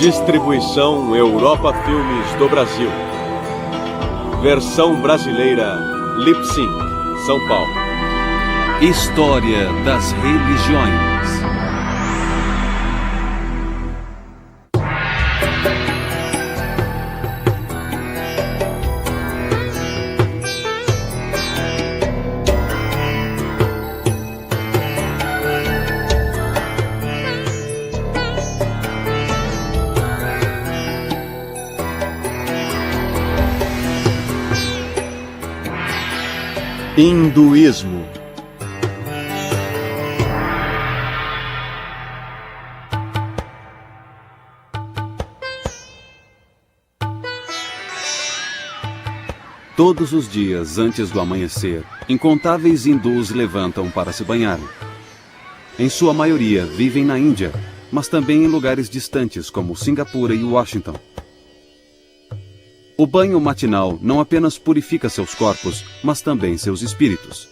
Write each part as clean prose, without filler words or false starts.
Distribuição Europa Filmes do Brasil. Versão brasileira Lip Sync, São Paulo. História das religiões. Hinduísmo. Todos os dias antes do amanhecer, incontáveis hindus levantam para se banharem. Em sua maioria vivem na Índia, mas também em lugares distantes como Singapura e Washington. O banho matinal não apenas purifica seus corpos, mas também seus espíritos.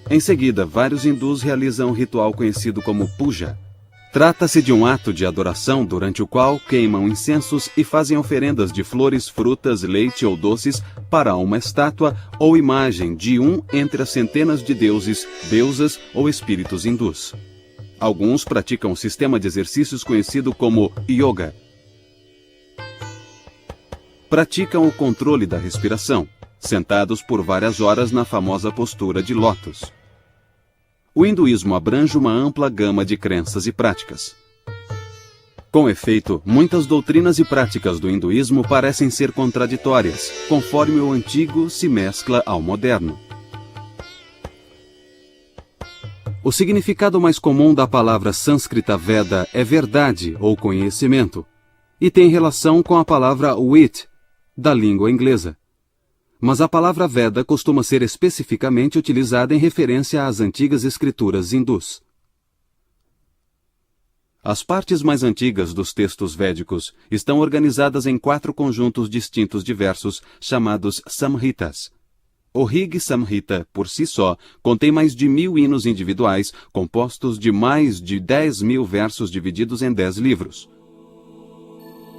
Em seguida, vários hindus realizam um ritual conhecido como puja. Trata-se de um ato de adoração durante o qual queimam incensos e fazem oferendas de flores, frutas, leite ou doces para uma estátua ou imagem de um entre as centenas de deuses, deusas ou espíritos hindus. Alguns praticam um sistema de exercícios conhecido como yoga. Praticam o controle da respiração, sentados por várias horas na famosa postura de lótus. O hinduísmo abrange uma ampla gama de crenças e práticas. Com efeito, muitas doutrinas e práticas do hinduísmo parecem ser contraditórias, conforme o antigo se mescla ao moderno. O significado mais comum da palavra sânscrita Veda é verdade ou conhecimento, e tem relação com a palavra wit, da língua inglesa. Mas a palavra Veda costuma ser especificamente utilizada em referência às antigas escrituras hindus. As partes mais antigas dos textos védicos estão organizadas em 4 conjuntos distintos de versos, chamados Samhitas. O Rig Samhita, por si só, contém mais de 1000 hinos individuais, compostos de mais de 10.000 versos divididos em 10 livros.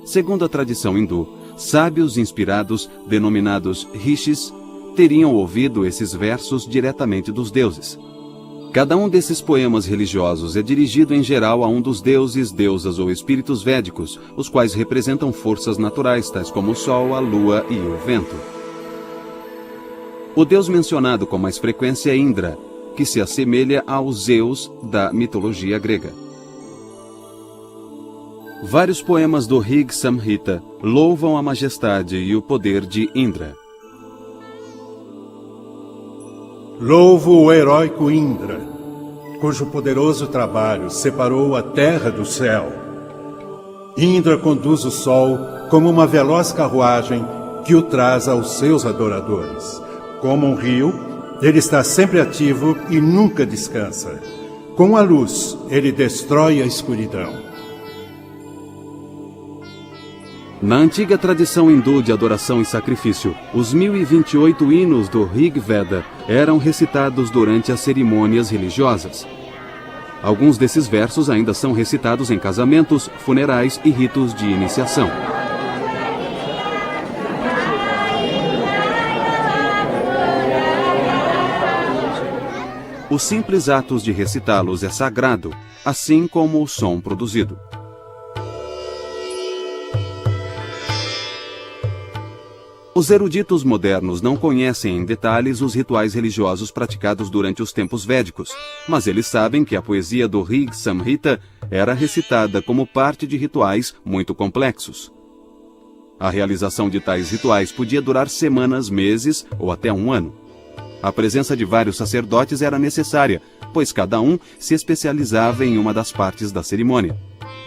Segundo a tradição hindu, sábios inspirados, denominados rishis, teriam ouvido esses versos diretamente dos deuses. Cada um desses poemas religiosos é dirigido em geral a um dos deuses, deusas ou espíritos védicos, os quais representam forças naturais, tais como o sol, a lua e o vento. O deus mencionado com mais frequência é Indra, que se assemelha ao Zeus da mitologia grega. Vários poemas do Rig Samhita louvam a majestade e o poder de Indra. Louvo o heróico Indra, cujo poderoso trabalho separou a terra do céu. Indra conduz o sol como uma veloz carruagem que o traz aos seus adoradores. Como um rio, ele está sempre ativo e nunca descansa. Com a luz, ele destrói a escuridão. Na antiga tradição hindu de adoração e sacrifício, os 1028 hinos do Rig Veda eram recitados durante as cerimônias religiosas. Alguns desses versos ainda são recitados em casamentos, funerais e ritos de iniciação. Os simples atos de recitá-los é sagrado, assim como o som produzido. Os eruditos modernos não conhecem em detalhes os rituais religiosos praticados durante os tempos védicos, mas eles sabem que a poesia do Rig Samhita era recitada como parte de rituais muito complexos. A realização de tais rituais podia durar semanas, meses ou até um ano. A presença de vários sacerdotes era necessária, pois cada um se especializava em uma das partes da cerimônia.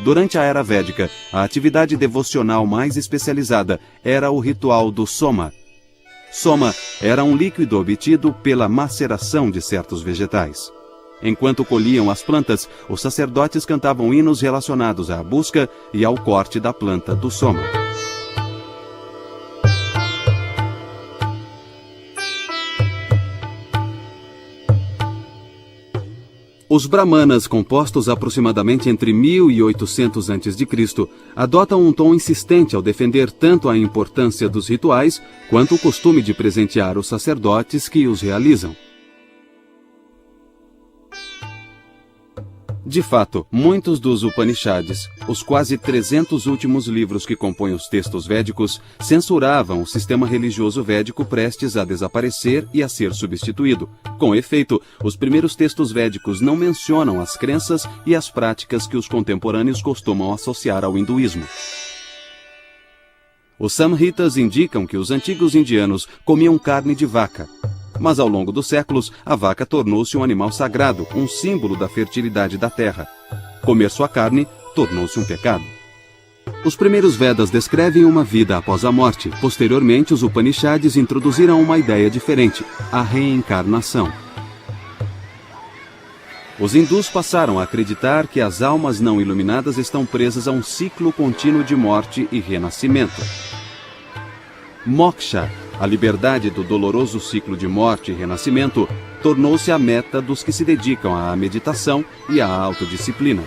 Durante a Era Védica, a atividade devocional mais especializada era o ritual do soma. Soma era um líquido obtido pela maceração de certos vegetais. Enquanto colhiam as plantas, os sacerdotes cantavam hinos relacionados à busca e ao corte da planta do soma. Os brahmanas, compostos aproximadamente entre 1800 a.C., adotam um tom insistente ao defender tanto a importância dos rituais quanto o costume de presentear os sacerdotes que os realizam. De fato, muitos dos Upanishads, os quase 300 últimos livros que compõem os textos védicos, censuravam o sistema religioso védico prestes a desaparecer e a ser substituído. Com efeito, os primeiros textos védicos não mencionam as crenças e as práticas que os contemporâneos costumam associar ao hinduísmo. Os Samhitas indicam que os antigos indianos comiam carne de vaca. Mas ao longo dos séculos, a vaca tornou-se um animal sagrado, um símbolo da fertilidade da terra. Comer sua carne tornou-se um pecado. Os primeiros Vedas descrevem uma vida após a morte. Posteriormente, os Upanishads introduziram uma ideia diferente, a reencarnação. Os hindus passaram a acreditar que as almas não iluminadas estão presas a um ciclo contínuo de morte e renascimento. Moksha, a liberdade do doloroso ciclo de morte e renascimento, tornou-se a meta dos que se dedicam à meditação e à autodisciplina.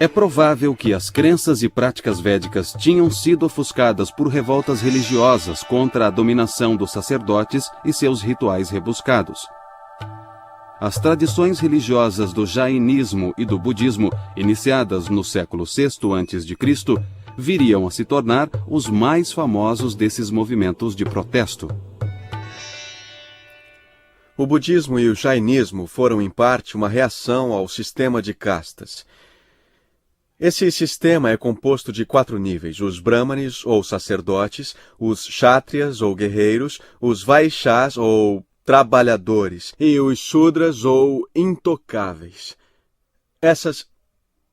É provável que as crenças e práticas védicas tinham sido ofuscadas por revoltas religiosas contra a dominação dos sacerdotes e seus rituais rebuscados. As tradições religiosas do jainismo e do budismo, iniciadas no século VI a.C., viriam a se tornar os mais famosos desses movimentos de protesto. O budismo e o jainismo foram, em parte, uma reação ao sistema de castas. Esse sistema é composto de 4 níveis: os brahmanes, ou sacerdotes, os kshatriyas, ou guerreiros, os vaishyas, ou trabalhadores, e os shudras, ou intocáveis.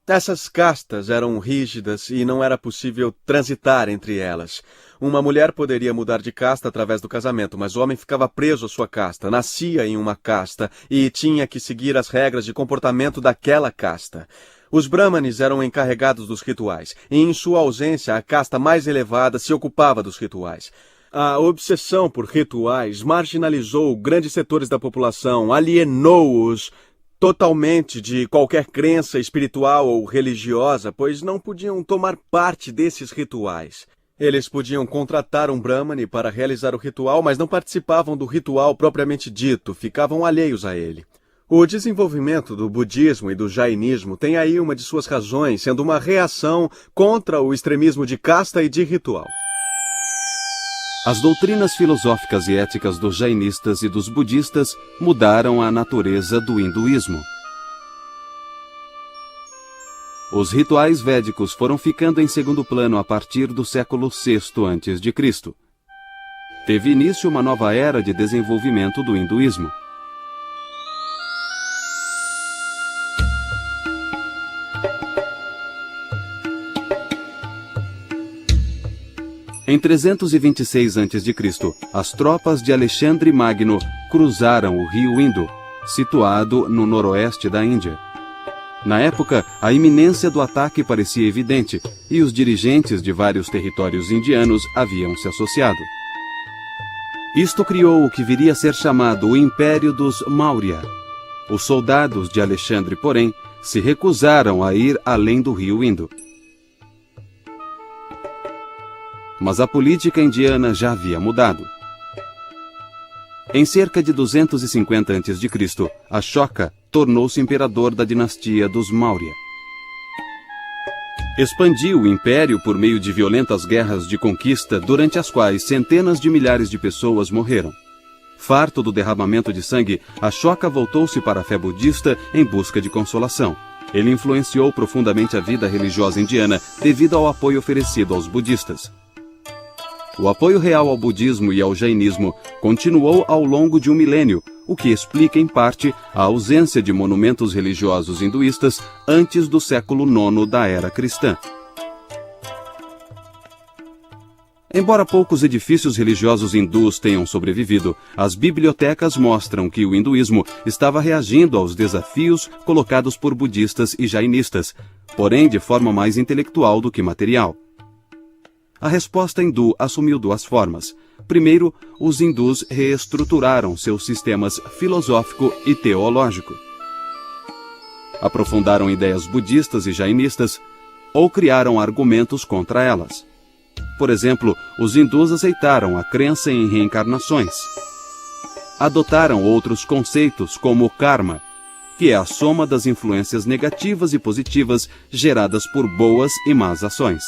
Essas castas eram rígidas e não era possível transitar entre elas. Uma mulher poderia mudar de casta através do casamento, mas o homem ficava preso à sua casta, nascia em uma casta e tinha que seguir as regras de comportamento daquela casta. Os brahmanes eram encarregados dos rituais, e em sua ausência a casta mais elevada se ocupava dos rituais. A obsessão por rituais marginalizou grandes setores da população, alienou-os totalmente de qualquer crença espiritual ou religiosa, pois não podiam tomar parte desses rituais. Eles podiam contratar um brahmane para realizar o ritual, mas não participavam do ritual propriamente dito, ficavam alheios a ele. O desenvolvimento do budismo e do jainismo tem aí uma de suas razões, sendo uma reação contra o extremismo de casta e de ritual. As doutrinas filosóficas e éticas dos jainistas e dos budistas mudaram a natureza do hinduísmo. Os rituais védicos foram ficando em segundo plano a partir do século VI a.C. Teve início uma nova era de desenvolvimento do hinduísmo. Em 326 a.C., as tropas de Alexandre Magno cruzaram o rio Indo, situado no noroeste da Índia. Na época, a iminência do ataque parecia evidente, e os dirigentes de vários territórios indianos haviam se associado. Isto criou o que viria a ser chamado o Império dos Maurya. Os soldados de Alexandre, porém, se recusaram a ir além do rio Indo. Mas a política indiana já havia mudado. Em cerca de 250 a.C., Ashoka tornou-se imperador da dinastia dos Maurya. Expandiu o império por meio de violentas guerras de conquista, durante as quais centenas de milhares de pessoas morreram. Farto do derramamento de sangue, Ashoka voltou-se para a fé budista em busca de consolação. Ele influenciou profundamente a vida religiosa indiana devido ao apoio oferecido aos budistas. O apoio real ao budismo e ao jainismo continuou ao longo de um milênio, o que explica, em parte, a ausência de monumentos religiosos hinduístas antes do século IX da era cristã. Embora poucos edifícios religiosos hindus tenham sobrevivido, as bibliotecas mostram que o hinduísmo estava reagindo aos desafios colocados por budistas e jainistas, porém de forma mais intelectual do que material. A resposta hindu assumiu duas formas. Primeiro, os hindus reestruturaram seus sistemas filosófico e teológico. Aprofundaram ideias budistas e jainistas ou criaram argumentos contra elas. Por exemplo, os hindus aceitaram a crença em reencarnações. Adotaram outros conceitos como o karma, que é a soma das influências negativas e positivas geradas por boas e más ações.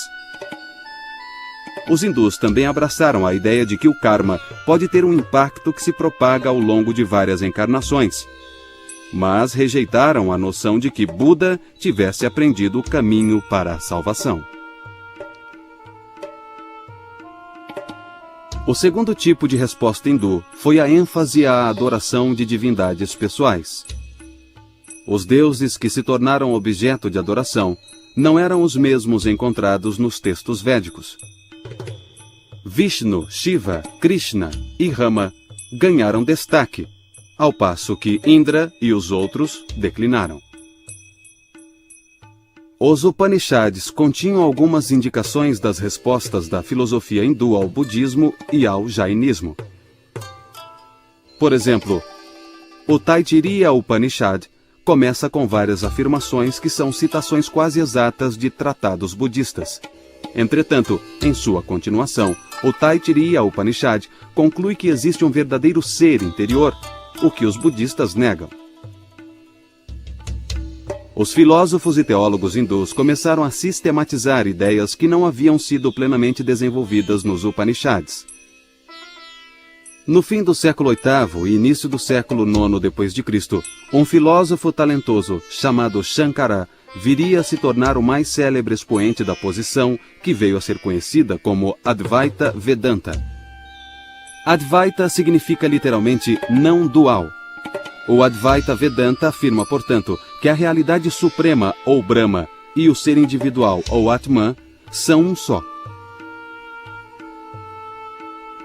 Os hindus também abraçaram a ideia de que o karma pode ter um impacto que se propaga ao longo de várias encarnações, mas rejeitaram a noção de que Buda tivesse aprendido o caminho para a salvação. O segundo tipo de resposta hindu foi a ênfase à adoração de divindades pessoais. Os deuses que se tornaram objeto de adoração não eram os mesmos encontrados nos textos védicos. Vishnu, Shiva, Krishna e Rama ganharam destaque, ao passo que Indra e os outros declinaram. Os Upanishads continham algumas indicações das respostas da filosofia hindu ao budismo e ao jainismo. Por exemplo, o Taittiriya Upanishad começa com várias afirmações que são citações quase exatas de tratados budistas. Entretanto, em sua continuação, o Taittiriya Upanishad conclui que existe um verdadeiro ser interior, o que os budistas negam. Os filósofos e teólogos hindus começaram a sistematizar ideias que não haviam sido plenamente desenvolvidas nos Upanishads. No fim do século VIII e início do século IX d.C., um filósofo talentoso chamado Shankara viria a se tornar o mais célebre expoente da posição que veio a ser conhecida como Advaita Vedanta. Advaita significa literalmente não dual. O Advaita Vedanta afirma, portanto, que a realidade suprema, ou Brahma, e o ser individual, ou Atman, são um só.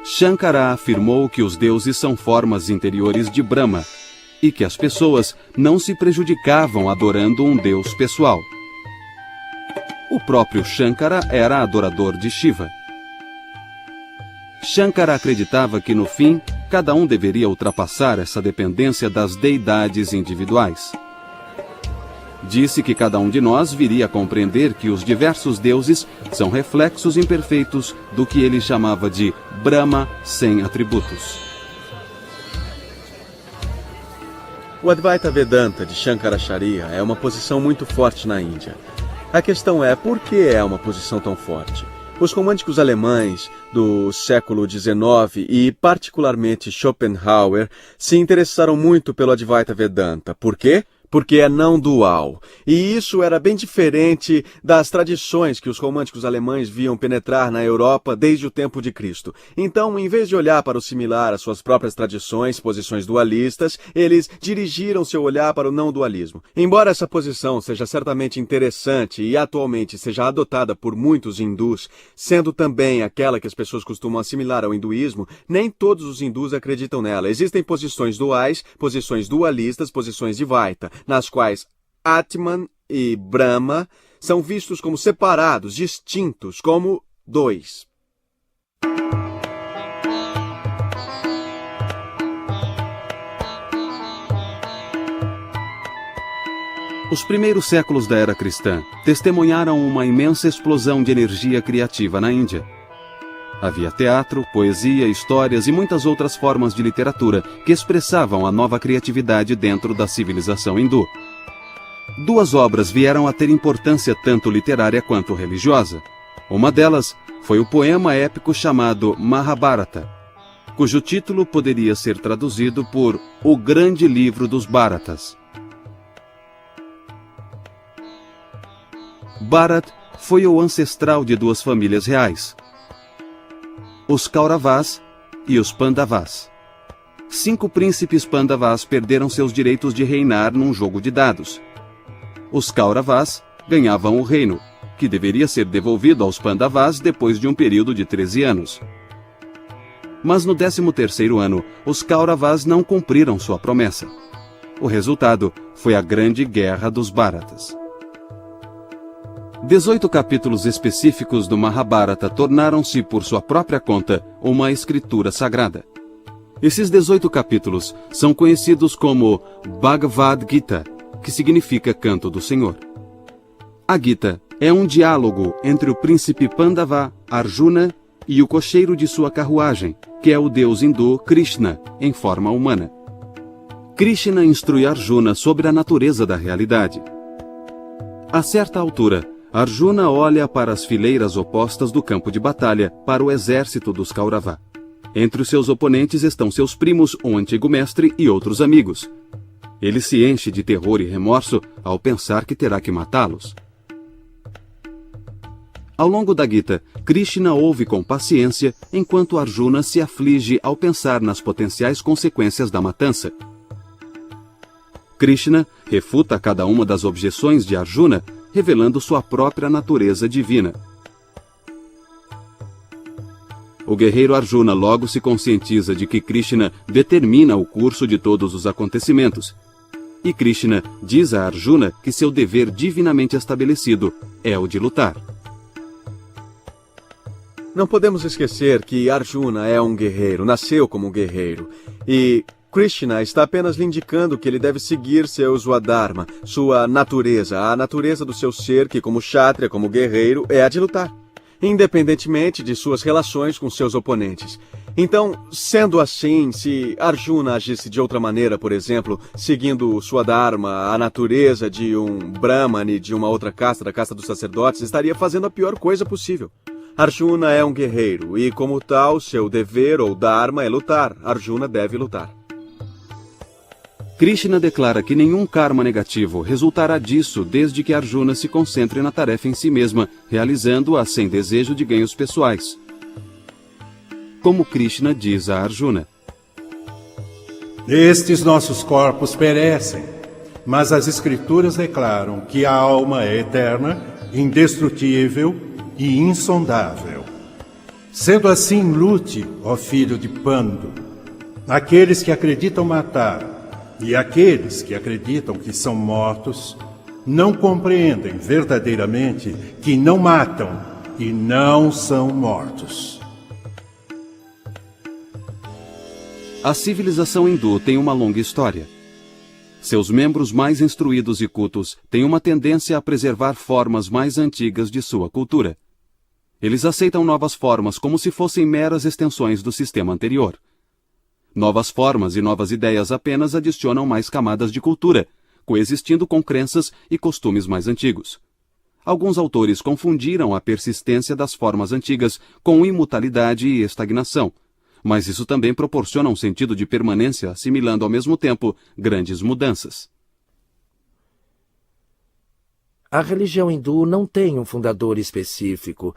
Shankara afirmou que os deuses são formas interiores de Brahma e que as pessoas não se prejudicavam adorando um deus pessoal. O próprio Shankara era adorador de Shiva. Shankara acreditava que, no fim, cada um deveria ultrapassar essa dependência das deidades individuais. Disse que cada um de nós viria a compreender que os diversos deuses são reflexos imperfeitos do que ele chamava de Brahma sem atributos. O Advaita Vedanta de Shankaracharya é uma posição muito forte na Índia. A questão é, por que é uma posição tão forte? Os românticos alemães do século XIX e particularmente Schopenhauer se interessaram muito pelo Advaita Vedanta. Por quê? Porque é não dual. E isso era bem diferente das tradições que os românticos alemães viam penetrar na Europa desde o tempo de Cristo. Então, em vez de olhar para o similar às suas próprias tradições, posições dualistas, eles dirigiram seu olhar para o não dualismo. Embora essa posição seja certamente interessante e atualmente seja adotada por muitos hindus, sendo também aquela que as pessoas costumam assimilar ao hinduísmo, nem todos os hindus acreditam nela. Existem posições duais, posições dualistas, posições Dvaita, nas quais Atman e Brahma são vistos como separados, distintos, como dois. Os primeiros séculos da era cristã testemunharam uma imensa explosão de energia criativa na Índia. Havia teatro, poesia, histórias e muitas outras formas de literatura que expressavam a nova criatividade dentro da civilização hindu. Duas obras vieram a ter importância tanto literária quanto religiosa. Uma delas foi o poema épico chamado Mahabharata, cujo título poderia ser traduzido por O Grande Livro dos Bharatas. Bharat foi o ancestral de duas famílias reais, os Kauravas e os Pandavas. 5 príncipes Pandavas perderam seus direitos de reinar num jogo de dados. Os Kauravas ganhavam o reino, que deveria ser devolvido aos Pandavas depois de um período de 13 anos. Mas no 13º ano, os Kauravas não cumpriram sua promessa. O resultado foi a Grande Guerra dos Bharatas. 18 capítulos específicos do Mahabharata tornaram-se, por sua própria conta, uma escritura sagrada. Esses 18 capítulos são conhecidos como Bhagavad Gita, que significa Canto do Senhor. A Gita é um diálogo entre o príncipe Pandava, Arjuna, e o cocheiro de sua carruagem, que é o deus hindu Krishna, em forma humana. Krishna instrui Arjuna sobre a natureza da realidade. A certa altura, Arjuna olha para as fileiras opostas do campo de batalha, para o exército dos Kaurava. Entre os seus oponentes estão seus primos, um antigo mestre e outros amigos. Ele se enche de terror e remorso ao pensar que terá que matá-los. Ao longo da Gita, Krishna ouve com paciência enquanto Arjuna se aflige ao pensar nas potenciais consequências da matança. Krishna refuta cada uma das objeções de Arjuna, revelando sua própria natureza divina. O guerreiro Arjuna logo se conscientiza de que Krishna determina o curso de todos os acontecimentos. E Krishna diz a Arjuna que seu dever divinamente estabelecido é o de lutar. Não podemos esquecer que Arjuna é um guerreiro, nasceu como um guerreiro. E Krishna está apenas lhe indicando que ele deve seguir seu Swadharma, sua natureza, a natureza do seu ser que, como Kshatriya, como guerreiro, é a de lutar, independentemente de suas relações com seus oponentes. Então, sendo assim, se Arjuna agisse de outra maneira, por exemplo, seguindo sua dharma, a natureza de um brahmane de uma outra casta, da casta dos sacerdotes, estaria fazendo a pior coisa possível. Arjuna é um guerreiro e, como tal, seu dever ou dharma é lutar. Arjuna deve lutar. Krishna declara que nenhum karma negativo resultará disso desde que Arjuna se concentre na tarefa em si mesma, realizando-a sem desejo de ganhos pessoais. Como Krishna diz a Arjuna: Estes nossos corpos perecem, mas as Escrituras declaram que a alma é eterna, indestrutível e insondável. Sendo assim, lute, ó filho de Pandu. Aqueles que acreditam matar e aqueles que acreditam que são mortos não compreendem verdadeiramente que não matam e não são mortos. A civilização hindu tem uma longa história. Seus membros mais instruídos e cultos têm uma tendência a preservar formas mais antigas de sua cultura. Eles aceitam novas formas como se fossem meras extensões do sistema anterior. Novas formas e novas ideias apenas adicionam mais camadas de cultura, coexistindo com crenças e costumes mais antigos. Alguns autores confundiram a persistência das formas antigas com imutabilidade e estagnação, mas isso também proporciona um sentido de permanência, assimilando ao mesmo tempo grandes mudanças. A religião hindu não tem um fundador específico.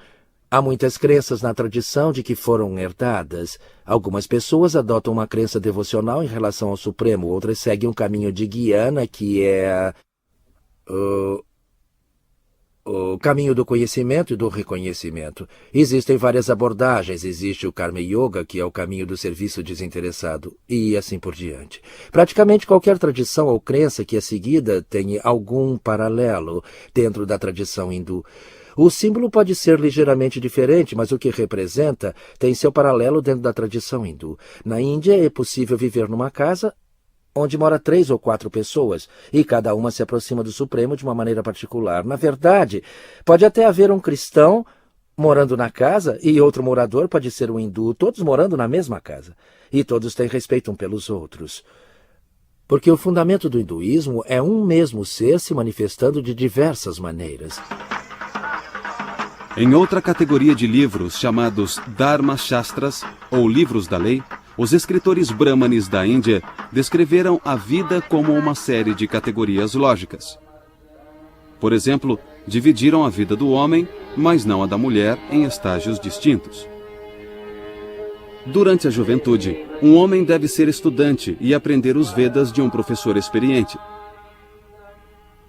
Há muitas crenças na tradição de que foram herdadas. Algumas pessoas adotam uma crença devocional em relação ao Supremo, outras seguem um caminho de Gyana, que é o caminho do conhecimento e do reconhecimento. Existem várias abordagens. Existe o Karma Yoga, que é o caminho do serviço desinteressado, e assim por diante. Praticamente qualquer tradição ou crença que é seguida tem algum paralelo dentro da tradição hindu. O símbolo pode ser ligeiramente diferente, mas o que representa tem seu paralelo dentro da tradição hindu. Na Índia é possível viver numa casa onde mora 3 ou 4 pessoas, e cada uma se aproxima do Supremo de uma maneira particular. Na verdade, pode até haver um cristão morando na casa e outro morador pode ser um hindu, todos morando na mesma casa. E todos têm respeito uns pelos outros. Porque o fundamento do hinduísmo é um mesmo ser se manifestando de diversas maneiras. Em outra categoria de livros, chamados Dharma Shastras, ou livros da lei, os escritores brahmanes da Índia descreveram a vida como uma série de categorias lógicas. Por exemplo, dividiram a vida do homem, mas não a da mulher, em estágios distintos. Durante a juventude, um homem deve ser estudante e aprender os Vedas de um professor experiente.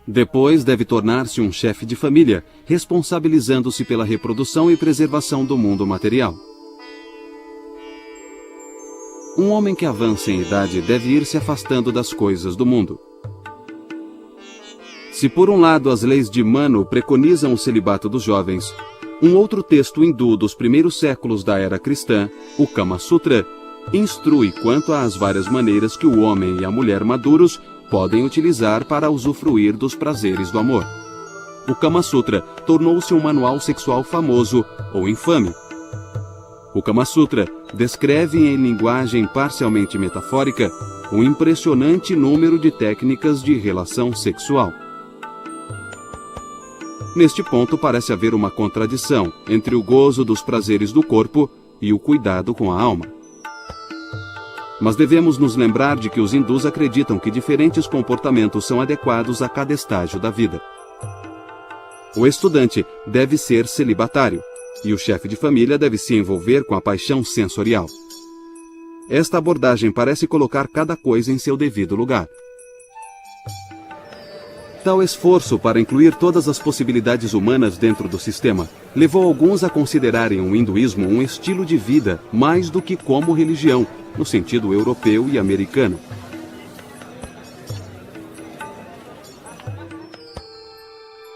Depois deve tornar-se um chefe de família, responsabilizando-se pela reprodução e preservação do mundo material. Um homem que avança em idade deve ir se afastando das coisas do mundo. Se por um lado as leis de Manu preconizam o celibato dos jovens, um outro texto hindu dos primeiros séculos da era cristã, o Kama Sutra, instrui quanto às várias maneiras que o homem e a mulher maduros podem utilizar para usufruir dos prazeres do amor. O Kama Sutra tornou-se um manual sexual famoso ou infame. O Kama Sutra descreve em linguagem parcialmente metafórica um impressionante número de técnicas de relação sexual. Neste ponto parece haver uma contradição entre o gozo dos prazeres do corpo e o cuidado com a alma. Mas devemos nos lembrar de que os hindus acreditam que diferentes comportamentos são adequados a cada estágio da vida. O estudante deve ser celibatário, e o chefe de família deve se envolver com a paixão sensorial. Esta abordagem parece colocar cada coisa em seu devido lugar. Tal esforço para incluir todas as possibilidades humanas dentro do sistema levou alguns a considerarem o hinduísmo um estilo de vida mais do que como religião, no sentido europeu e americano.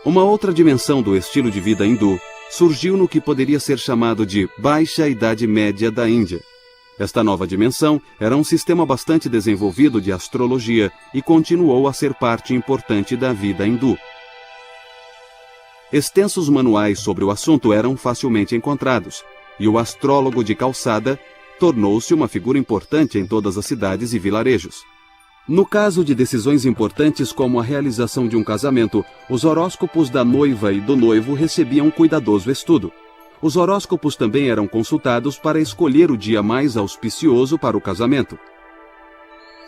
Uma outra dimensão do estilo de vida hindu surgiu no que poderia ser chamado de Baixa Idade Média da Índia. Esta nova dimensão era um sistema bastante desenvolvido de astrologia e continuou a ser parte importante da vida hindu. Extensos manuais sobre o assunto eram facilmente encontrados, e o astrólogo de calçada tornou-se uma figura importante em todas as cidades e vilarejos. No caso de decisões importantes como a realização de um casamento, os horóscopos da noiva e do noivo recebiam cuidadoso estudo. Os horóscopos também eram consultados para escolher o dia mais auspicioso para o casamento.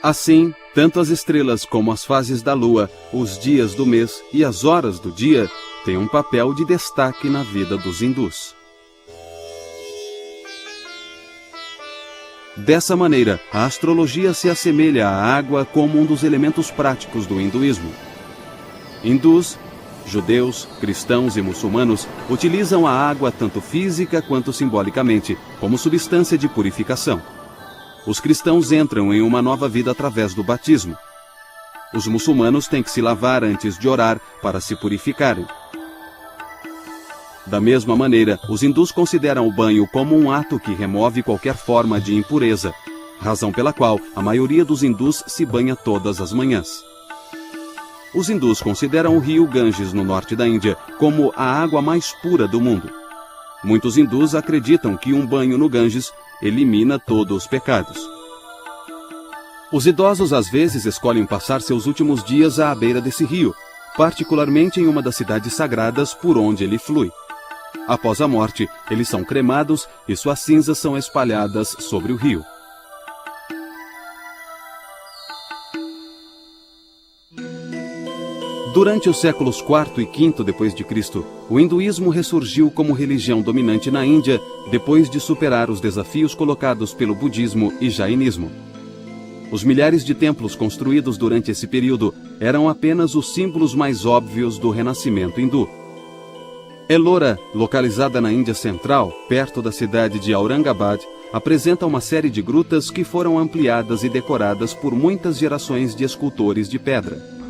Assim, tanto as estrelas como as fases da lua, os dias do mês e as horas do dia têm um papel de destaque na vida dos hindus. Dessa maneira, a astrologia se assemelha à água como um dos elementos práticos do hinduísmo. Hindus, judeus, cristãos e muçulmanos utilizam a água tanto física quanto simbolicamente, como substância de purificação. Os cristãos entram em uma nova vida através do batismo. Os muçulmanos têm que se lavar antes de orar para se purificarem. Da mesma maneira, os hindus consideram o banho como um ato que remove qualquer forma de impureza, razão pela qual a maioria dos hindus se banha todas as manhãs. Os hindus consideram o rio Ganges, no norte da Índia, como a água mais pura do mundo. Muitos hindus acreditam que um banho no Ganges elimina todos os pecados. Os idosos às vezes escolhem passar seus últimos dias à beira desse rio, particularmente em uma das cidades sagradas por onde ele flui. Após a morte, eles são cremados e suas cinzas são espalhadas sobre o rio. Durante os séculos IV e V d.C., o hinduísmo ressurgiu como religião dominante na Índia depois de superar os desafios colocados pelo budismo e jainismo. Os milhares de templos construídos durante esse período eram apenas os símbolos mais óbvios do renascimento hindu. Ellora, localizada na Índia Central, perto da cidade de Aurangabad, apresenta uma série de grutas que foram ampliadas e decoradas por muitas gerações de escultores de pedra.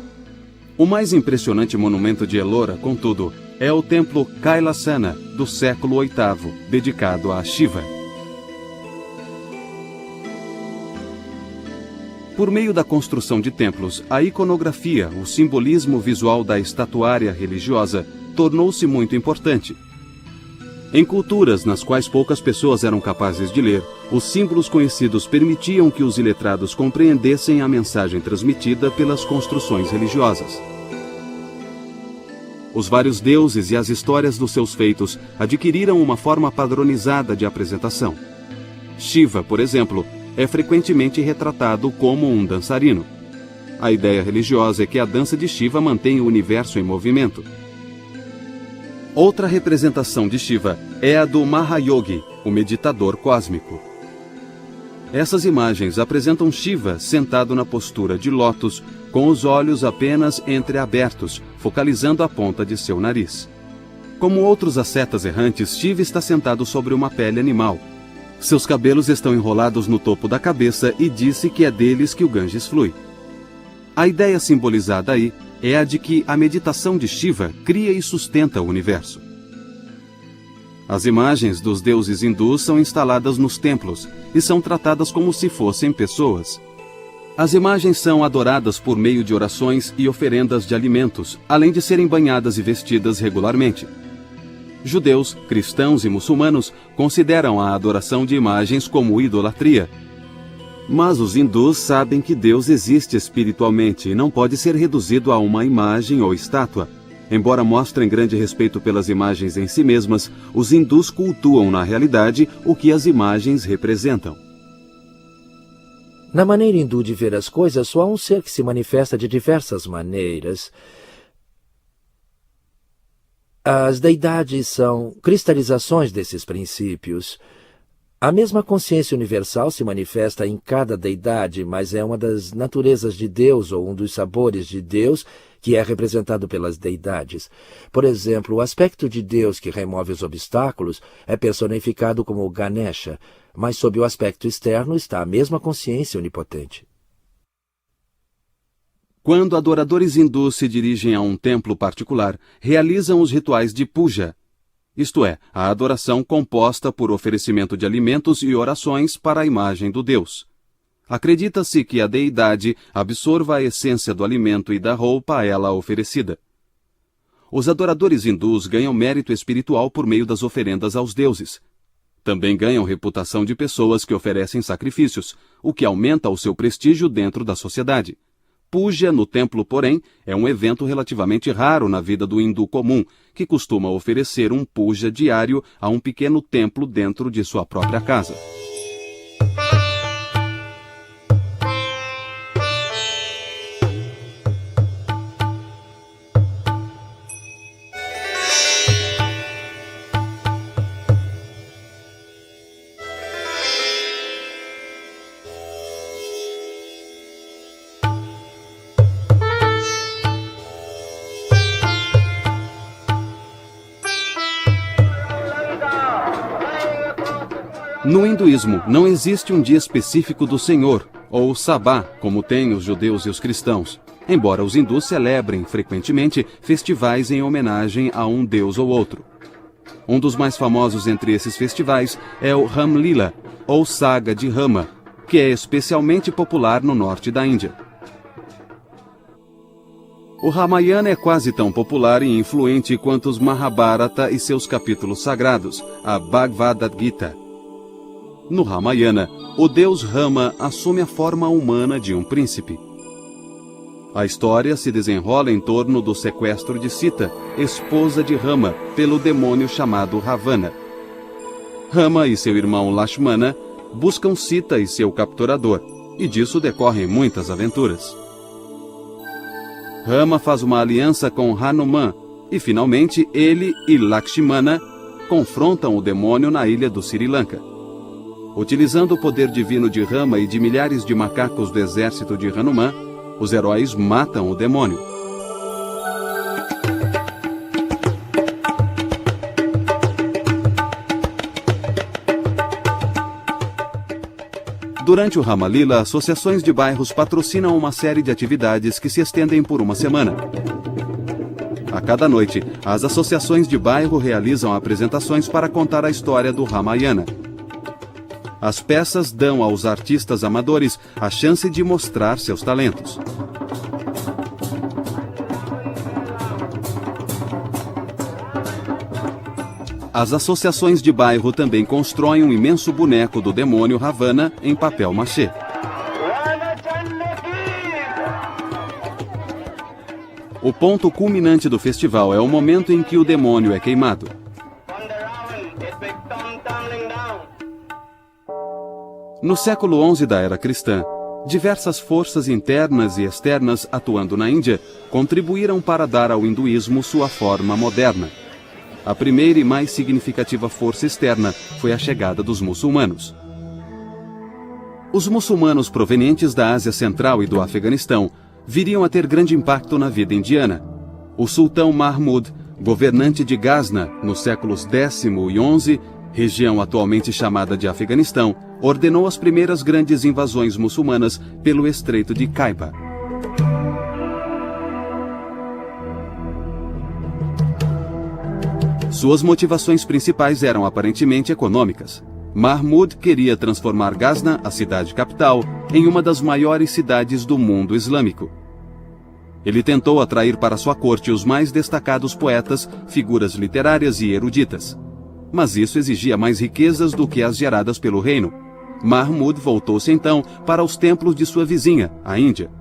O mais impressionante monumento de Ellora, contudo, é o templo Kailasana, do século VIII, dedicado a Shiva. Por meio da construção de templos, a iconografia, o simbolismo visual da estatuária religiosa, tornou-se muito importante. Em culturas nas quais poucas pessoas eram capazes de ler, os símbolos conhecidos permitiam que os iletrados compreendessem a mensagem transmitida pelas construções religiosas. Os vários deuses e as histórias dos seus feitos adquiriram uma forma padronizada de apresentação. Shiva, por exemplo, é frequentemente retratado como um dançarino. A ideia religiosa é que a dança de Shiva mantém o universo em movimento. Outra representação de Shiva é a do Mahayogi, o meditador cósmico. Essas imagens apresentam Shiva sentado na postura de lótus, com os olhos apenas entreabertos, focalizando a ponta de seu nariz. Como outros ascetas errantes, Shiva está sentado sobre uma pele animal. Seus cabelos estão enrolados no topo da cabeça e disse que é deles que o Ganges flui. A ideia simbolizada aí é a de que a meditação de Shiva cria e sustenta o universo. As imagens dos deuses hindus são instaladas nos templos e são tratadas como se fossem pessoas. As imagens são adoradas por meio de orações e oferendas de alimentos, além de serem banhadas e vestidas regularmente. Judeus, cristãos e muçulmanos consideram a adoração de imagens como idolatria. Mas os hindus sabem que Deus existe espiritualmente e não pode ser reduzido a uma imagem ou estátua. Embora mostrem grande respeito pelas imagens em si mesmas, os hindus cultuam na realidade o que as imagens representam. Na maneira hindu de ver as coisas, só há um ser que se manifesta de diversas maneiras. As deidades são cristalizações desses princípios. A mesma consciência universal se manifesta em cada deidade, mas é uma das naturezas de Deus ou um dos sabores de Deus que é representado pelas deidades. Por exemplo, o aspecto de Deus que remove os obstáculos é personificado como Ganesha, mas sob o aspecto externo está a mesma consciência onipotente. Quando adoradores hindus se dirigem a um templo particular, realizam os rituais de puja, isto é, a adoração composta por oferecimento de alimentos e orações para a imagem do Deus. Acredita-se que a deidade absorva a essência do alimento e da roupa a ela oferecida. Os adoradores hindus ganham mérito espiritual por meio das oferendas aos deuses. Também ganham reputação de pessoas que oferecem sacrifícios, o que aumenta o seu prestígio dentro da sociedade. Puja no templo, porém, é um evento relativamente raro na vida do hindu comum, que costuma oferecer um puja diário a um pequeno templo dentro de sua própria casa. No hinduísmo, não existe um dia específico do Senhor, ou Sabá, como têm os judeus e os cristãos, embora os hindus celebrem frequentemente festivais em homenagem a um deus ou outro. Um dos mais famosos entre esses festivais é o Ram Lila, ou Saga de Rama, que é especialmente popular no norte da Índia. O Ramayana é quase tão popular e influente quanto os Mahabharata e seus capítulos sagrados, a Bhagavad Gita. No Ramayana, o deus Rama assume a forma humana de um príncipe. A história se desenrola em torno do sequestro de Sita, esposa de Rama, pelo demônio chamado Ravana. Rama e seu irmão Lakshmana buscam Sita e seu capturador, e disso decorrem muitas aventuras. Rama faz uma aliança com Hanuman, e finalmente ele e Lakshmana confrontam o demônio na ilha do Sri Lanka. Utilizando o poder divino de Rama e de milhares de macacos do exército de Hanuman, os heróis matam o demônio. Durante o Ramalila, associações de bairros patrocinam uma série de atividades que se estendem por uma semana. A cada noite, as associações de bairro realizam apresentações para contar a história do Ramayana. As peças dão aos artistas amadores a chance de mostrar seus talentos. As associações de bairro também constroem um imenso boneco do demônio Ravana em papel machê. O ponto culminante do festival é o momento em que o demônio é queimado. No século XI da era cristã, diversas forças internas e externas atuando na Índia contribuíram para dar ao hinduísmo sua forma moderna. A primeira e mais significativa força externa foi a chegada dos muçulmanos. Os muçulmanos provenientes da Ásia Central e do Afeganistão viriam a ter grande impacto na vida indiana. O sultão Mahmud, governante de Ghazna nos séculos X e XI, região atualmente chamada de Afeganistão, ordenou as primeiras grandes invasões muçulmanas pelo Estreito de Khyber. Suas motivações principais eram aparentemente econômicas. Mahmud queria transformar Ghazna, a cidade capital, em uma das maiores cidades do mundo islâmico. Ele tentou atrair para sua corte os mais destacados poetas, figuras literárias e eruditas. Mas isso exigia mais riquezas do que as geradas pelo reino. Mahmud voltou-se então para os templos de sua vizinha, a Índia.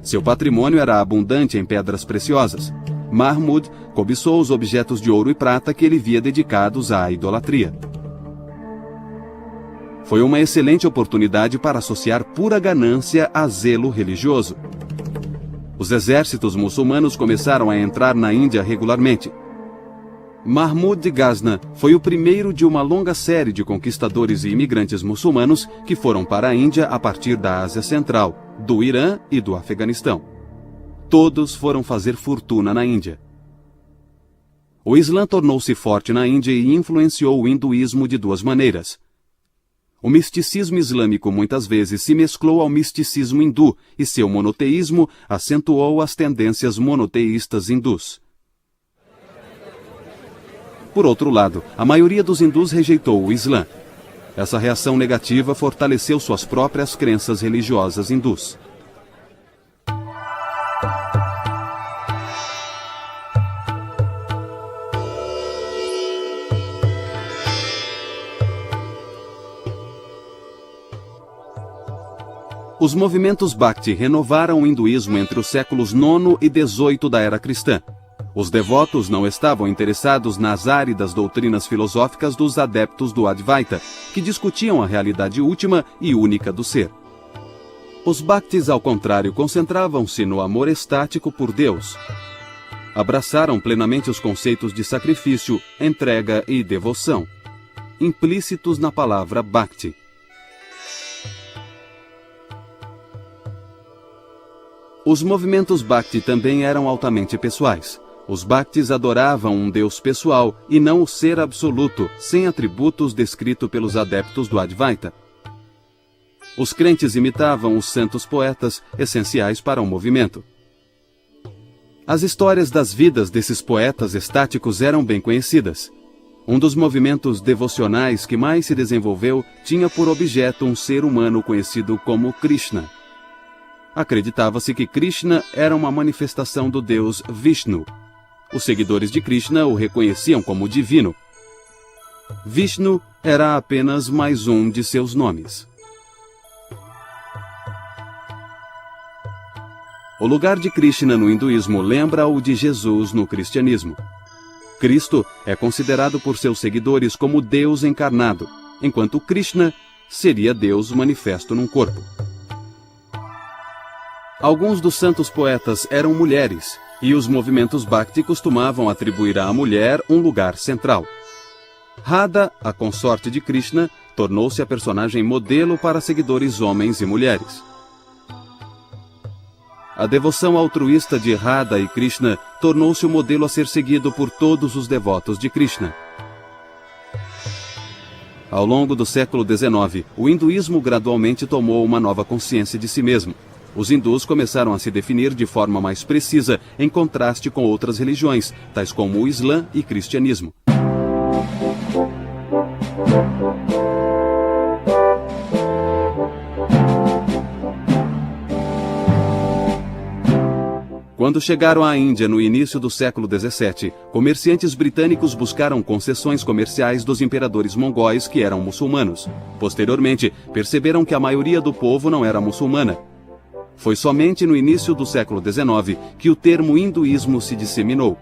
Seu patrimônio era abundante em pedras preciosas. Mahmud cobiçou os objetos de ouro e prata que ele via dedicados à idolatria. Foi uma excelente oportunidade para associar pura ganância a zelo religioso. Os exércitos muçulmanos começaram a entrar na Índia regularmente. Mahmud de Ghazna foi o primeiro de uma longa série de conquistadores e imigrantes muçulmanos que foram para a Índia a partir da Ásia Central, do Irã e do Afeganistão. Todos foram fazer fortuna na Índia. O Islã tornou-se forte na Índia e influenciou o hinduísmo de duas maneiras. O misticismo islâmico muitas vezes se mesclou ao misticismo hindu e seu monoteísmo acentuou as tendências monoteístas hindus. Por outro lado, a maioria dos hindus rejeitou o Islã. Essa reação negativa fortaleceu suas próprias crenças religiosas hindus. Os movimentos Bhakti renovaram o hinduísmo entre os séculos IX e XVIII da era cristã. Os devotos não estavam interessados nas áridas doutrinas filosóficas dos adeptos do Advaita, que discutiam a realidade última e única do ser. Os Bhaktis, ao contrário, concentravam-se no amor estático por Deus. Abraçaram plenamente os conceitos de sacrifício, entrega e devoção, implícitos na palavra Bhakti. Os movimentos Bhakti também eram altamente pessoais. Os Bhaktis adoravam um Deus pessoal e não o ser absoluto, sem atributos descrito pelos adeptos do Advaita. Os crentes imitavam os santos poetas, essenciais para o movimento. As histórias das vidas desses poetas estáticos eram bem conhecidas. Um dos movimentos devocionais que mais se desenvolveu tinha por objeto um ser humano conhecido como Krishna. Acreditava-se que Krishna era uma manifestação do deus Vishnu. Os seguidores de Krishna o reconheciam como divino. Vishnu era apenas mais um de seus nomes. O lugar de Krishna no hinduísmo lembra o de Jesus no cristianismo. Cristo é considerado por seus seguidores como Deus encarnado, enquanto Krishna seria Deus manifesto num corpo. Alguns dos santos poetas eram mulheres, e os movimentos Bhakti costumavam atribuir à mulher um lugar central. Radha, a consorte de Krishna, tornou-se a personagem modelo para seguidores homens e mulheres. A devoção altruísta de Radha e Krishna tornou-se o modelo a ser seguido por todos os devotos de Krishna. Ao longo do século XIX, o hinduísmo gradualmente tomou uma nova consciência de si mesmo. Os hindus começaram a se definir de forma mais precisa, em contraste com outras religiões, tais como o Islã e cristianismo. Quando chegaram à Índia no início do século XVII, comerciantes britânicos buscaram concessões comerciais dos imperadores mongóis que eram muçulmanos. Posteriormente, perceberam que a maioria do povo não era muçulmana. Foi somente no início do século XIX que o termo hinduísmo se disseminou.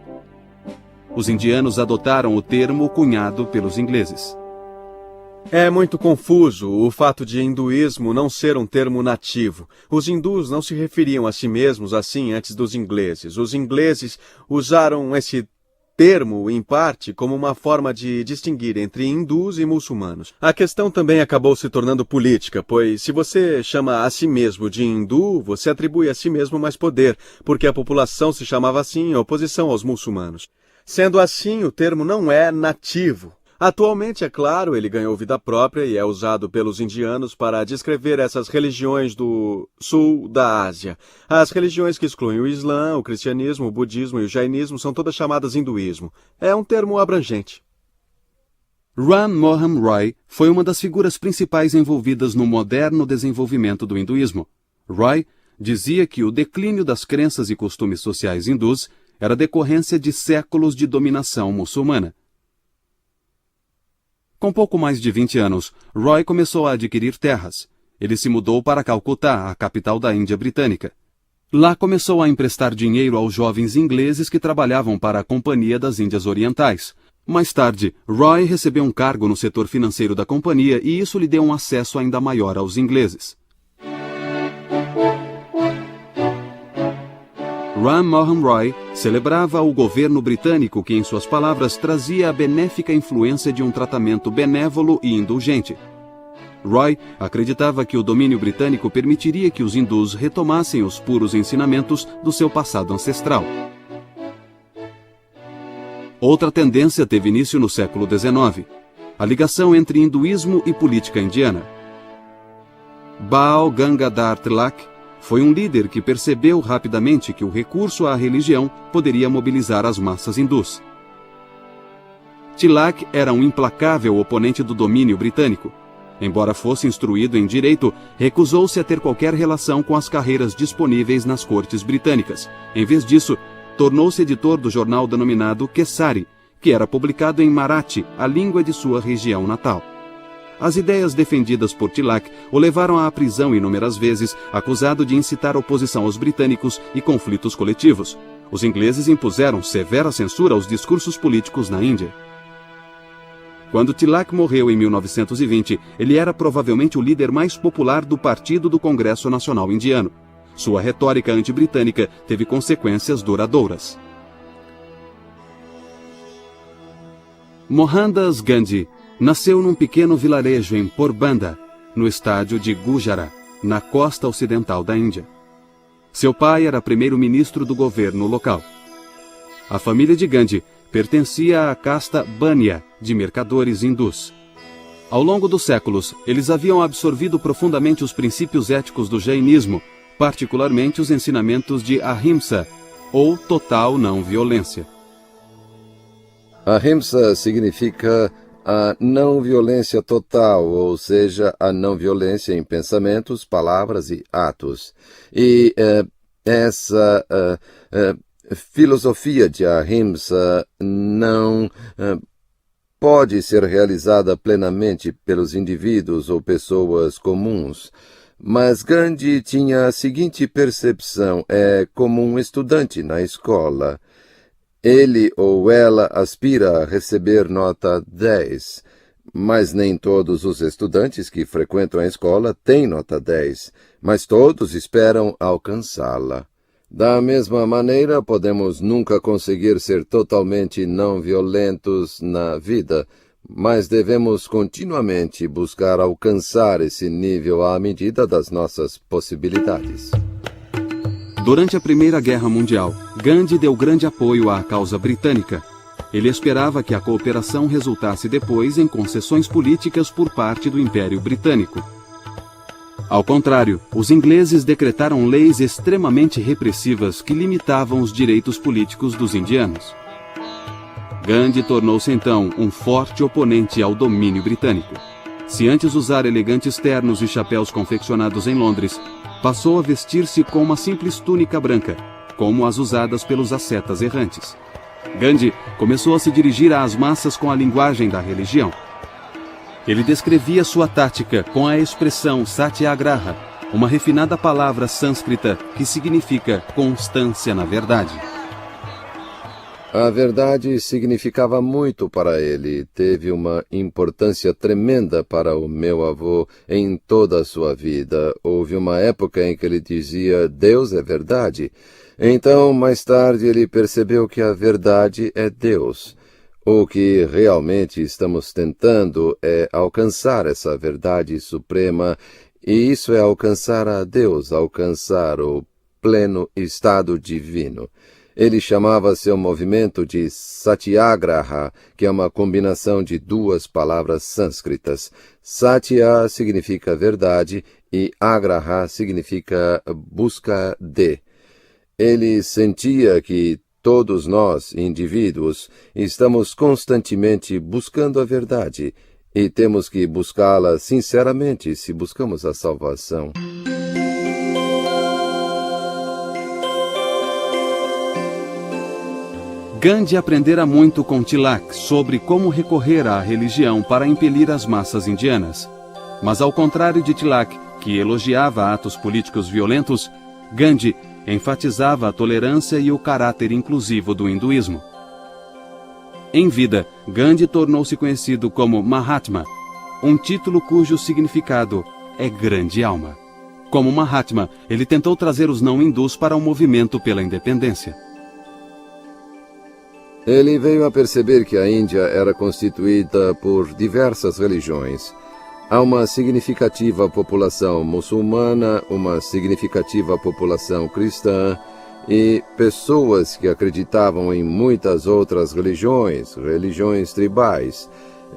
Os indianos adotaram o termo cunhado pelos ingleses. É muito confuso o fato de hinduísmo não ser um termo nativo. Os hindus não se referiam a si mesmos assim antes dos ingleses. Os ingleses usaram esse termo, em parte, como uma forma de distinguir entre hindus e muçulmanos. A questão também acabou se tornando política, pois se você chama a si mesmo de hindu, você atribui a si mesmo mais poder, porque a população se chamava assim em oposição aos muçulmanos. Sendo assim, o termo não é nativo. Atualmente, é claro, ele ganhou vida própria e é usado pelos indianos para descrever essas religiões do sul da Ásia. As religiões que excluem o Islã, o cristianismo, o budismo e o jainismo são todas chamadas hinduísmo. É um termo abrangente. Ram Mohan Roy foi uma das figuras principais envolvidas no moderno desenvolvimento do hinduísmo. Roy dizia que o declínio das crenças e costumes sociais hindus era decorrência de séculos de dominação muçulmana. Com pouco mais de 20 anos, Roy começou a adquirir terras. Ele se mudou para Calcutá, a capital da Índia Britânica. Lá começou a emprestar dinheiro aos jovens ingleses que trabalhavam para a Companhia das Índias Orientais. Mais tarde, Roy recebeu um cargo no setor financeiro da companhia e isso lhe deu um acesso ainda maior aos ingleses. Ram Mohan Roy celebrava o governo britânico que, em suas palavras, trazia a benéfica influência de um tratamento benévolo e indulgente. Roy acreditava que o domínio britânico permitiria que os hindus retomassem os puros ensinamentos do seu passado ancestral. Outra tendência teve início no século XIX, a ligação entre hinduísmo e política indiana. Bal Gangadhar Tilak foi um líder que percebeu rapidamente que o recurso à religião poderia mobilizar as massas hindus. Tilak era um implacável oponente do domínio britânico. Embora fosse instruído em direito, recusou-se a ter qualquer relação com as carreiras disponíveis nas cortes britânicas. Em vez disso, tornou-se editor do jornal denominado Kesari, que era publicado em Marathi, a língua de sua região natal. As ideias defendidas por Tilak o levaram à prisão inúmeras vezes, acusado de incitar oposição aos britânicos e conflitos coletivos. Os ingleses impuseram severa censura aos discursos políticos na Índia. Quando Tilak morreu em 1920, ele era provavelmente o líder mais popular do Partido do Congresso Nacional Indiano. Sua retórica anti-britânica teve consequências duradouras. Mohandas Gandhi nasceu num pequeno vilarejo em Porbandar, no estado de Gujarat, na costa ocidental da Índia. Seu pai era primeiro-ministro do governo local. A família de Gandhi pertencia à casta Bania, de mercadores hindus. Ao longo dos séculos, eles haviam absorvido profundamente os princípios éticos do jainismo, particularmente os ensinamentos de Ahimsa, ou total não violência. Ahimsa significa a não violência total, ou seja, a não violência em pensamentos, palavras e atos. E essa filosofia de Ahimsa não pode ser realizada plenamente pelos indivíduos ou pessoas comuns. Mas Gandhi tinha a seguinte percepção, como um estudante na escola. Ele ou ela aspira a receber nota 10, mas nem todos os estudantes que frequentam a escola têm nota 10, mas todos esperam alcançá-la. Da mesma maneira, podemos nunca conseguir ser totalmente não violentos na vida, mas devemos continuamente buscar alcançar esse nível à medida das nossas possibilidades. Durante a Primeira Guerra Mundial, Gandhi deu grande apoio à causa britânica. Ele esperava que a cooperação resultasse depois em concessões políticas por parte do Império Britânico. Ao contrário, os ingleses decretaram leis extremamente repressivas que limitavam os direitos políticos dos indianos. Gandhi tornou-se então um forte oponente ao domínio britânico. Se antes usar elegantes ternos e chapéus confeccionados em Londres, passou a vestir-se com uma simples túnica branca, como as usadas pelos ascetas errantes. Gandhi começou a se dirigir às massas com a linguagem da religião. Ele descrevia sua tática com a expressão satyagraha, uma refinada palavra sânscrita que significa constância na verdade. A verdade significava muito para ele, teve uma importância tremenda para o meu avô em toda a sua vida. Houve uma época em que ele dizia, Deus é verdade. Então, mais tarde, ele percebeu que a verdade é Deus. O que realmente estamos tentando é alcançar essa verdade suprema, e isso é alcançar a Deus, alcançar o pleno estado divino. Ele chamava seu movimento de Satyagraha, que é uma combinação de duas palavras sânscritas. Satya significa verdade e agraha significa busca de. Ele sentia que todos nós, indivíduos, estamos constantemente buscando a verdade e temos que buscá-la sinceramente se buscamos a salvação. Gandhi aprendera muito com Tilak sobre como recorrer à religião para impelir as massas indianas. Mas ao contrário de Tilak, que elogiava atos políticos violentos, Gandhi enfatizava a tolerância e o caráter inclusivo do hinduísmo. Em vida, Gandhi tornou-se conhecido como Mahatma, um título cujo significado é grande alma. Como Mahatma, ele tentou trazer os não-hindus para o movimento pela independência. Ele veio a perceber que a Índia era constituída por diversas religiões. Há uma significativa população muçulmana, uma significativa população cristã e pessoas que acreditavam em muitas outras religiões tribais.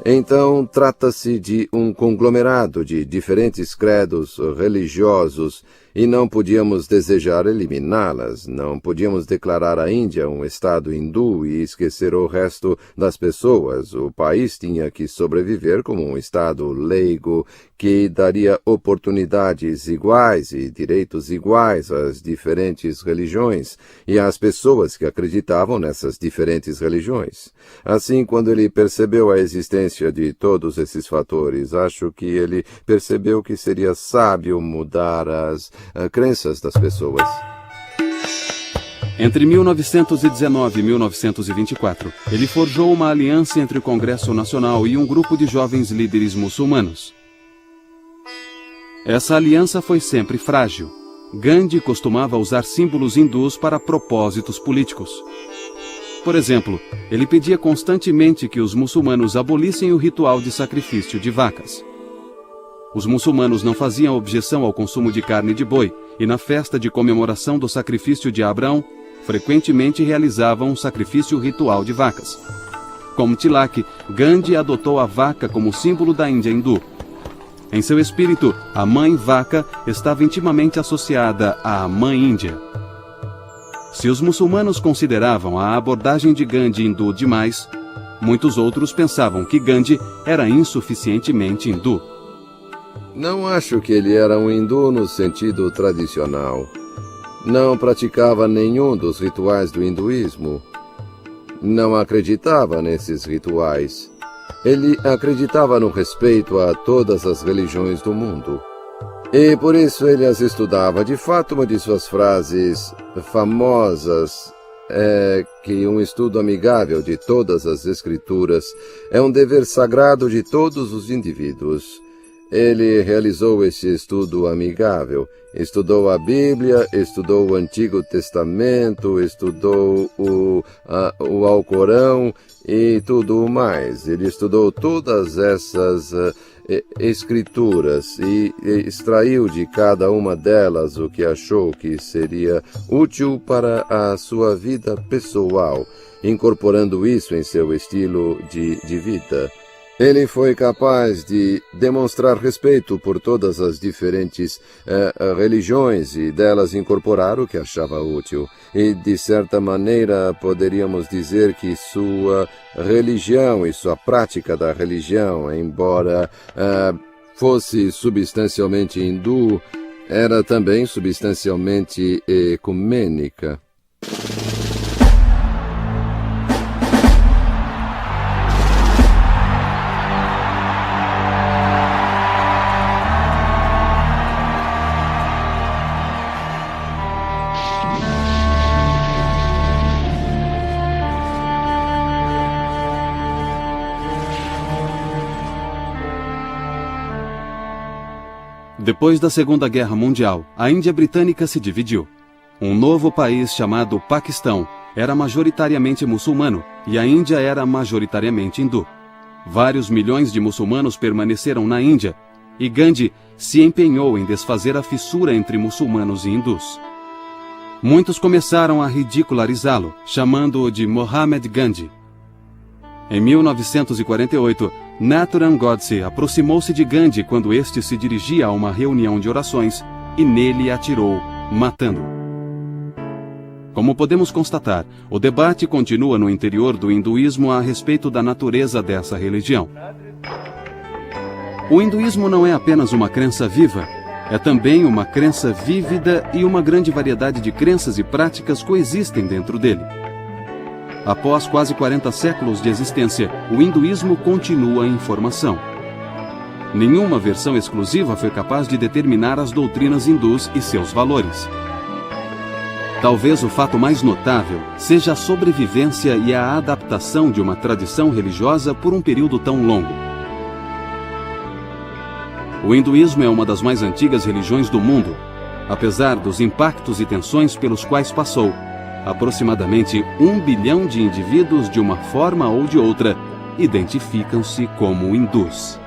Então, trata-se de um conglomerado de diferentes credos religiosos e não podíamos desejar eliminá-las. Não podíamos declarar a Índia um estado hindu e esquecer o resto das pessoas. O país tinha que sobreviver como um estado leigo que daria oportunidades iguais e direitos iguais às diferentes religiões e às pessoas que acreditavam nessas diferentes religiões. Assim, quando ele percebeu a existência de todos esses fatores, acho que ele percebeu que seria sábio mudar as crenças das pessoas. Entre 1919 e 1924, ele forjou uma aliança entre o Congresso Nacional e um grupo de jovens líderes muçulmanos. Essa aliança foi sempre frágil. Gandhi costumava usar símbolos hindus para propósitos políticos. Por exemplo, ele pedia constantemente que os muçulmanos abolissem o ritual de sacrifício de vacas. Os muçulmanos não faziam objeção ao consumo de carne de boi, e na festa de comemoração do sacrifício de Abraão, frequentemente realizavam um sacrifício ritual de vacas. Como Tilak, Gandhi adotou a vaca como símbolo da Índia hindu. Em seu espírito, a mãe vaca estava intimamente associada à mãe Índia. Se os muçulmanos consideravam a abordagem de Gandhi hindu demais, muitos outros pensavam que Gandhi era insuficientemente hindu. Não acho que ele era um hindu no sentido tradicional. Não praticava nenhum dos rituais do hinduísmo. Não acreditava nesses rituais. Ele acreditava no respeito a todas as religiões do mundo. E por isso ele as estudava. De fato, uma de suas frases famosas é que um estudo amigável de todas as escrituras é um dever sagrado de todos os indivíduos. Ele realizou esse estudo amigável. Estudou a Bíblia, estudou o Antigo Testamento, estudou o Alcorão e tudo mais. Ele estudou todas essas escrituras e extraiu de cada uma delas o que achou que seria útil para a sua vida pessoal, incorporando isso em seu estilo de vida. Ele foi capaz de demonstrar respeito por todas as diferentes religiões e delas incorporar o que achava útil. E, de certa maneira, poderíamos dizer que sua religião e sua prática da religião, embora fosse substancialmente hindu, era também substancialmente ecumênica. Depois da Segunda Guerra Mundial, a Índia britânica se dividiu. Um novo país chamado Paquistão era majoritariamente muçulmano e a Índia era majoritariamente hindu. Vários milhões de muçulmanos permaneceram na Índia e Gandhi se empenhou em desfazer a fissura entre muçulmanos e hindus. Muitos começaram a ridicularizá-lo, chamando-o de Mohamed Gandhi. Em 1948, Nathuram Godse aproximou-se de Gandhi quando este se dirigia a uma reunião de orações e nele atirou, matando-o. Como podemos constatar, o debate continua no interior do hinduísmo a respeito da natureza dessa religião. O hinduísmo não é apenas uma crença viva, é também uma crença vívida e uma grande variedade de crenças e práticas coexistem dentro dele. Após quase 40 séculos de existência, o hinduísmo continua em formação. Nenhuma versão exclusiva foi capaz de determinar as doutrinas hindus e seus valores. Talvez o fato mais notável seja a sobrevivência e a adaptação de uma tradição religiosa por um período tão longo. O hinduísmo é uma das mais antigas religiões do mundo. Apesar dos impactos e tensões pelos quais passou, aproximadamente 1 bilhão de indivíduos, de uma forma ou de outra, identificam-se como hindus.